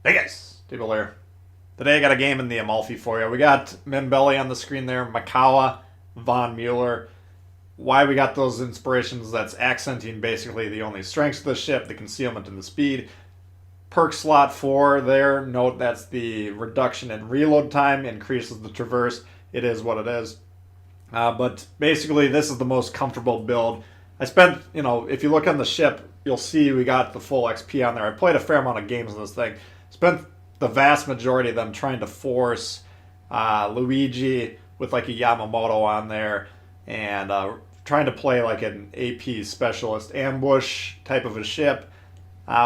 Hey guys, Table here. Today I got a game in the Amalfi for you. We got Membelli on the screen there, Makawa, Von Mueller. Why we got those inspirations, that's accenting basically the only strengths of the ship, the concealment and the speed. Perk slot 4 there, note that's the reduction in reload time, increases the traverse. It is what it is. But basically this is the most comfortable build. I spent, if you look on the ship, you'll see we got the full XP on there. I played a fair amount of games on this thing. Spent the vast majority of them trying to force Luigi with like a Yamamoto on there and trying to play like an AP specialist ambush type of a ship,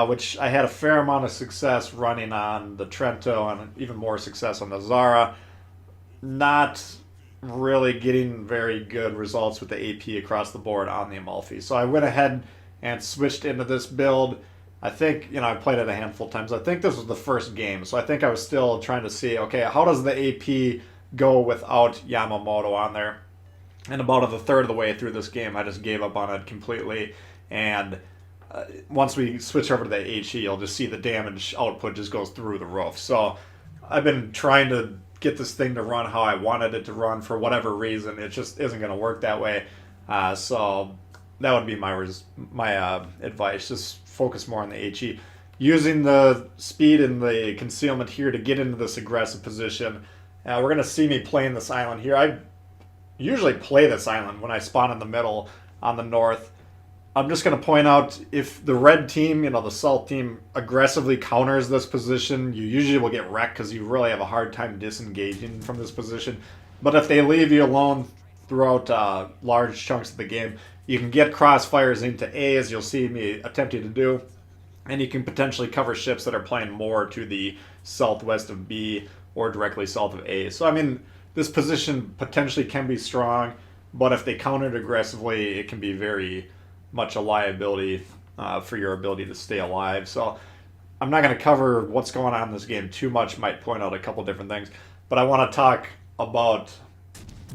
which I had a fair amount of success running on the Trento and even more success on the Zara. Not really getting very good results with the AP across the board on the Amalfi. So I went ahead and switched into this build. I think, I played it a handful of times. I think this was the first game. So I think I was still trying to see, okay, how does the AP go without Yamamoto on there? And about a third of the way through this game, I just gave up on it completely. And once we switch over to the HE, you'll just see the damage output just goes through the roof. So I've been trying to get this thing to run how I wanted it to run for whatever reason. It just isn't going to work that way. So that would be my advice. Just focus more on the HE. Using the speed and the concealment here to get into this aggressive position. We're going to see me playing this island here. I usually play this island when I spawn in the middle on the north. I'm just going to point out, if the red team, the Salt team, aggressively counters this position, you usually will get wrecked because you really have a hard time disengaging from this position. But if they leave you alone throughout large chunks of the game, you can get crossfires into A, as you'll see me attempting to do, and you can potentially cover ships that are playing more to the southwest of B or directly south of A. So, this position potentially can be strong, but if they counter it aggressively, it can be very much a liability for your ability to stay alive. So I'm not going to cover what's going on in this game too much. Might point out a couple different things, but I want to talk about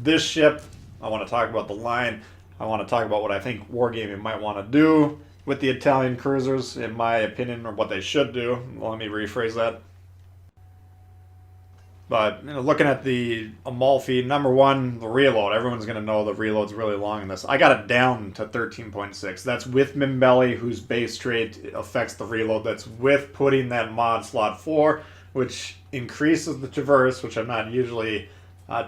this ship. I want to talk about the line. I want to talk about what I think Wargaming might want to do with the Italian cruisers, in my opinion, or what they should do. Well, let me rephrase that. But looking at the Amalfi, number one, the reload. Everyone's going to know the reload's really long in this. I got it down to 13.6. That's with Membelli, whose base trait affects the reload. That's with putting that mod slot 4, which increases the traverse, which I'm not usually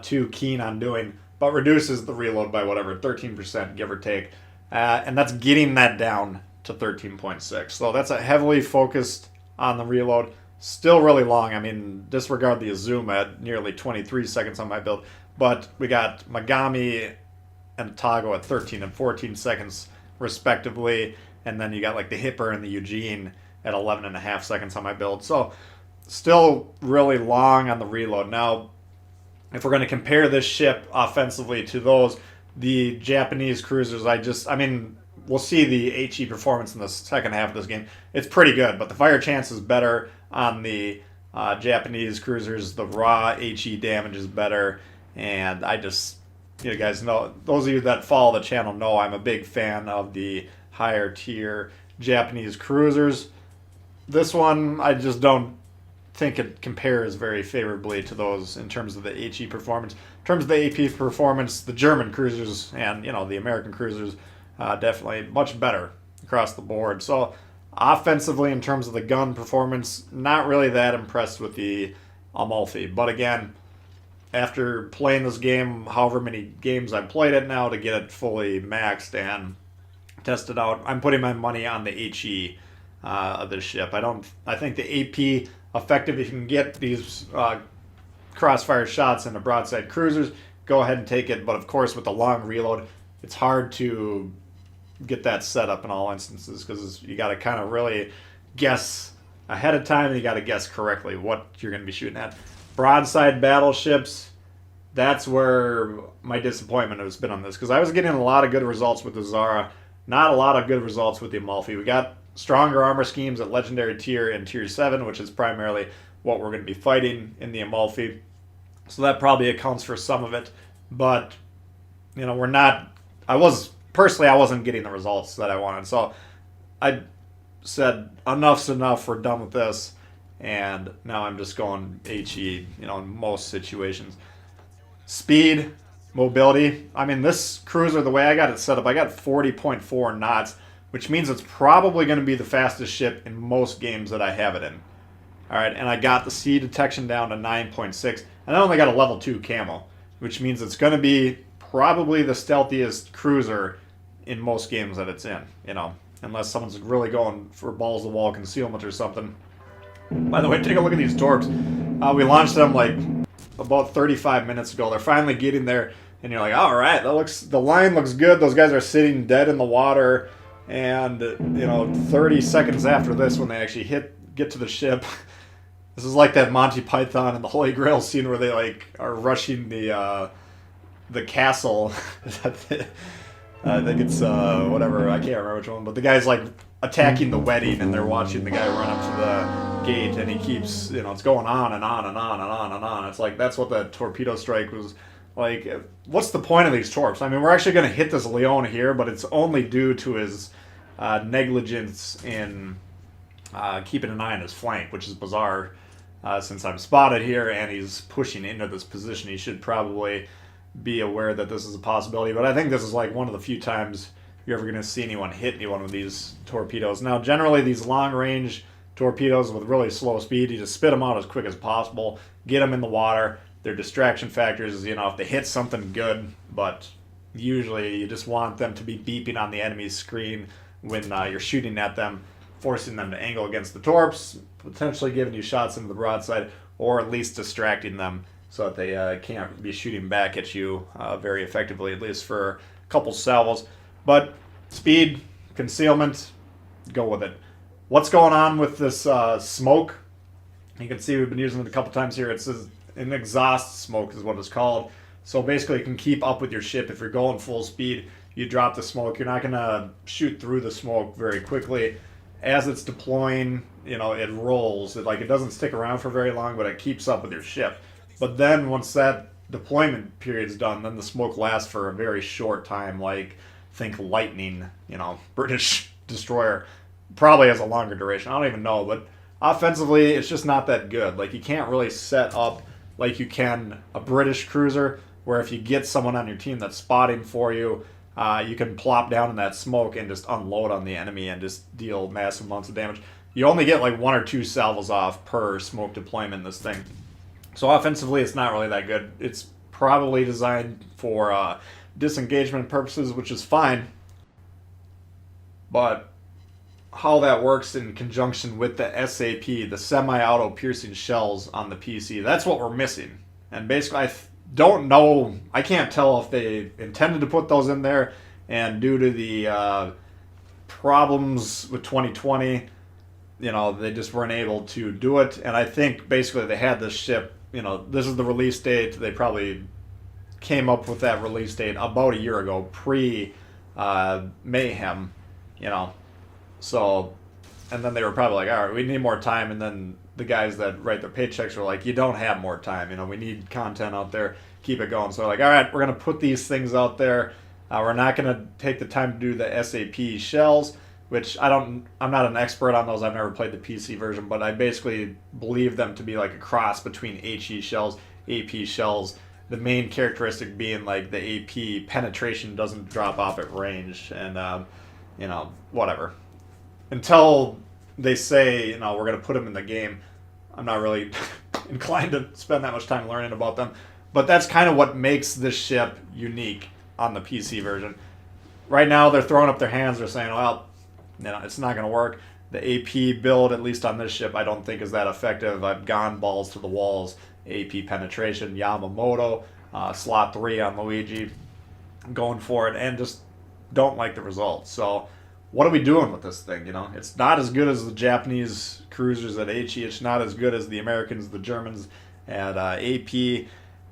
too keen on doing, but reduces the reload by whatever, 13%, give or take. And that's getting that down to 13.6. So that's a heavily focused on the reload. Still really long. Disregard the zoom at nearly 23 seconds on my build. But we got Megami and Tago at 13 and 14 seconds, respectively. And then you got like the Hipper and the Eugene at 11 and a half seconds on my build. So still really long on the reload. Now, if we're going to compare this ship offensively to those, the Japanese cruisers, we'll see the HE performance in the second half of this game. It's pretty good, but the fire chance is better on the Japanese cruisers. The raw HE damage is better, and you guys know, those of you that follow the channel know I'm a big fan of the higher tier Japanese cruisers. This one, I just don't think it compares very favorably to those in terms of the HE performance. In terms of the AP performance, the German cruisers and the American cruisers definitely much better across the board. So offensively, in terms of the gun performance, not really that impressed with the Amalfi. But again, after playing this game, however many games I've played it now to get it fully maxed and tested out, I'm putting my money on the HE of this ship. I think the AP effective, if you can get these crossfire shots into broadside cruisers, go ahead and take it. But of course, with the long reload, it's hard to get that set up in all instances, because you got to kind of really guess ahead of time, and you got to guess correctly what you're going to be shooting at. Broadside battleships, that's where my disappointment has been on this, because I was getting a lot of good results with the Zara, not a lot of good results with the Amalfi. We got stronger armor schemes at Legendary Tier and Tier 7, which is primarily what we're going to be fighting in the Amalfi. So that probably accounts for some of it. But, we're not... I wasn't getting the results that I wanted. So I said, enough's enough, we're done with this. and now I'm just going HE, you know, in most situations. Speed, mobility. I mean, this cruiser, the way I got it set up, I got 40.4 knots, which means it's probably going to be the fastest ship in most games that I have it in. All right, and I got the sea detection down to 9.6, and I only got a level 2 camo, which means it's going to be probably the stealthiest cruiser in most games that it's in, you know, unless someone's really going for balls to wall concealment or something. By the way, take a look at these torps. We launched them like about 35 minutes ago. They're finally getting there, and you're like, all right, the line looks good. Those guys are sitting dead in the water, and you know, 30 seconds after this, when they actually get to the ship, this is like that Monty Python and the Holy Grail scene where they like are rushing the castle. I think it's whatever, I can't remember which one, but the guy's like attacking the wedding, and they're watching the guy run up to the gate, and he keeps, you know, it's going on and on and on and on and on. It's like, that's what the torpedo strike was like. What's the point of these torps? I mean, we're actually going to hit this Leon here, but it's only due to his negligence in keeping an eye on his flank, which is bizarre since I'm spotted here and he's pushing into this position. He should probably be aware that this is a possibility, but I think this is like one of the few times you're ever going to see anyone hit anyone with these torpedoes. Now, generally, these long-range torpedoes with really slow speed, you just spit them out as quick as possible, get them in the water. Their distraction factors, you know, if they hit something good, but usually you just want them to be beeping on the enemy's screen when you're shooting at them, forcing them to angle against the torps, potentially giving you shots into the broadside, or at least distracting them so that they can't be shooting back at you very effectively, at least for a couple salvos. But speed, concealment, go with it. What's going on with this smoke? You can see we've been using it a couple times here. It says an exhaust smoke is what it's called. So basically you can keep up with your ship. If you're going full speed, you drop the smoke. You're not going to shoot through the smoke very quickly. As it's deploying, you know, it rolls. It doesn't stick around for very long, but it keeps up with your ship. But then once that deployment period's done, then the smoke lasts for a very short time. Like, think Lightning, you know, British destroyer, probably has a longer duration. I don't even know, but offensively, it's just not that good. Like, you can't really set up like you can a British cruiser, where if you get someone on your team that's spotting for you, you can plop down in that smoke and just unload on the enemy and just deal massive amounts of damage. You only get like 1 or 2 salvos off per smoke deployment in this thing. So offensively, it's not really that good. It's probably designed for disengagement purposes, which is fine. But how that works in conjunction with the SAP, the semi-auto piercing shells on the PC, that's what we're missing. And basically, I don't know, I can't tell if they intended to put those in there, and due to the problems with 2020, you know, they just weren't able to do it. And I think basically they had this ship, you know, this is the release date. They probably came up with that release date about a year ago, pre-Mayhem, you know. So, and then they were probably like, all right, we need more time. And then the guys that write their paychecks were like, you don't have more time. You know, we need content out there. Keep it going. So, like, all right, we're going to put these things out there. We're not going to take the time to do the SAP shells, which I'm not an expert on those. I've never played the PC version, but I basically believe them to be like a cross between HE shells, AP shells. The main characteristic being like the AP penetration doesn't drop off at range, and you know, whatever. Until they say, you know, we're going to put them in the game, I'm not really inclined to spend that much time learning about them. But that's kind of what makes this ship unique on the PC version. Right now, they're throwing up their hands. They're saying, well, you know, it's not going to work. The AP build, at least on this ship, I don't think is that effective. I've gone balls to the walls. AP penetration, Yamamoto, slot 3 on Luigi. I'm going for it, and just don't like the results. So what are we doing with this thing? You know, it's not as good as the Japanese cruisers at HE. It's not as good as the Americans, the Germans at AP.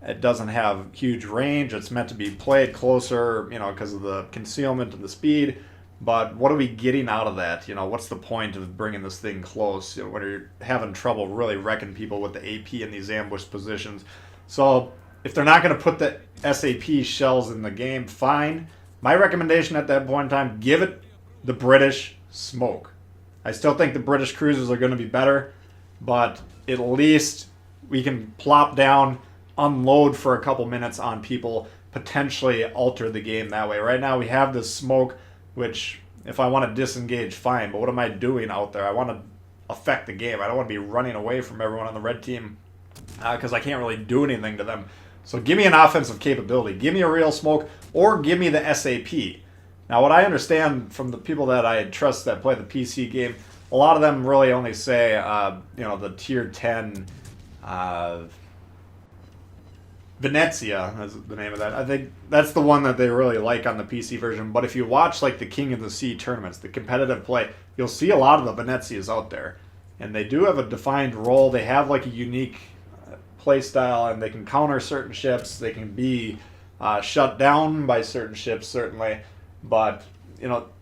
It doesn't have huge range. It's meant to be played closer, you know, because of the concealment and the speed. But what are we getting out of that? You know, what's the point of bringing this thing close, you know, when you're having trouble really wrecking people with the AP in these ambush positions? So if they're not going to put the SAP shells in the game, fine. My recommendation at that point in time, give it the British smoke. I still think the British cruisers are going to be better, but at least we can plop down, unload for a couple minutes on people, potentially alter the game that way. Right now we have this smoke, which if I want to disengage, fine, but what am I doing out there? I want to affect the game. I don't want to be running away from everyone on the red team because I can't really do anything to them. So give me an offensive capability. Give me a real smoke, or give me the SAP. Now, what I understand from the people that I trust that play the PC game, a lot of them really only say, the tier 10 Venezia is the name of that. I think that's the one that they really like on the PC version. But if you watch like the King of the Sea tournaments, the competitive play, you'll see a lot of the Venezias out there. And they do have a defined role. They have like a unique play style, and they can counter certain ships. They can be shut down by certain ships, certainly. But,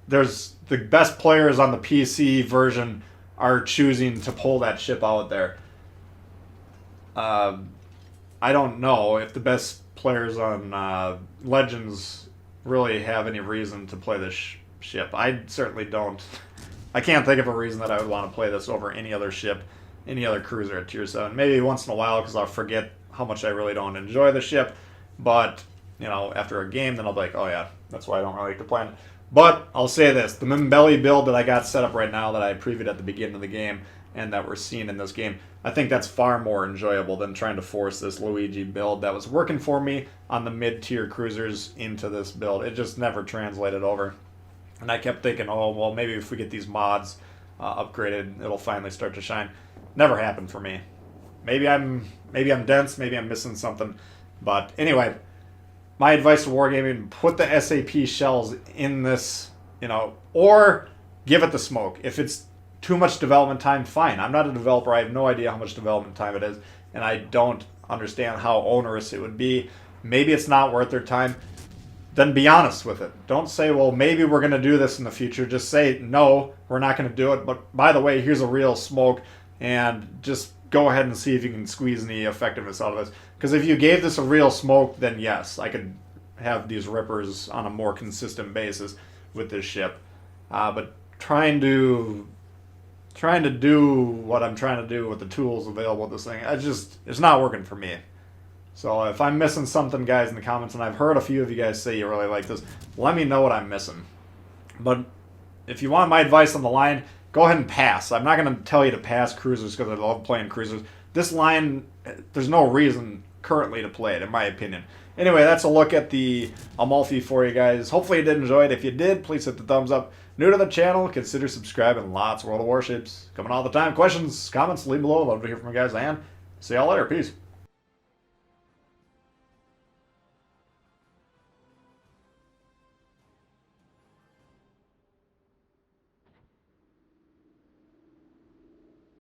there's the best players on the PC version are choosing to pull that ship out there. I don't know if the best players on Legends really have any reason to play this ship. I certainly don't. I can't think of a reason that I would want to play this over any other ship, any other cruiser at tier 7. Maybe once in a while because I'll forget how much I really don't enjoy the ship. But, after a game, then I'll be like, oh yeah, that's why I don't really like to play it. But I'll say this, the Mimbelli build that I got set up right now that I previewed at the beginning of the game and that we're seeing in this game, I think that's far more enjoyable than trying to force this Luigi build that was working for me on the mid-tier cruisers into this build. It just never translated over. And I kept thinking, oh, well, maybe if we get these mods upgraded, it'll finally start to shine. Never happened for me. Maybe I'm dense, maybe I'm missing something. But anyway, my advice to Wargaming, put the SAP shells in this, or give it the smoke. If it's too much development time, fine. I'm not a developer. I have no idea how much development time it is, and I don't understand how onerous it would be. Maybe it's not worth their time. Then be honest with it. Don't say, well, maybe we're going to do this in the future. Just say, no, we're not going to do it. But by the way, here's a real smoke, and just go ahead and see if you can squeeze any effectiveness out of this. Because if you gave this a real smoke, then yes, I could have these rippers on a more consistent basis with this ship. But trying to do what I'm trying to do with the tools available with this thing, it's not working for me. So if I'm missing something, guys, in the comments, and I've heard a few of you guys say you really like this, let me know what I'm missing. But if you want my advice on the line, go ahead and pass. I'm not going to tell you to pass cruisers because I love playing cruisers. This line, there's no reason currently to play it, in my opinion. Anyway, that's a look at the Amalfi for you guys. Hopefully you did enjoy it. If you did, please hit the thumbs up. New to the channel, consider subscribing. Lots of World of Warships coming all the time. Questions, comments, leave below. Love to hear from you guys, and see y'all later. Peace.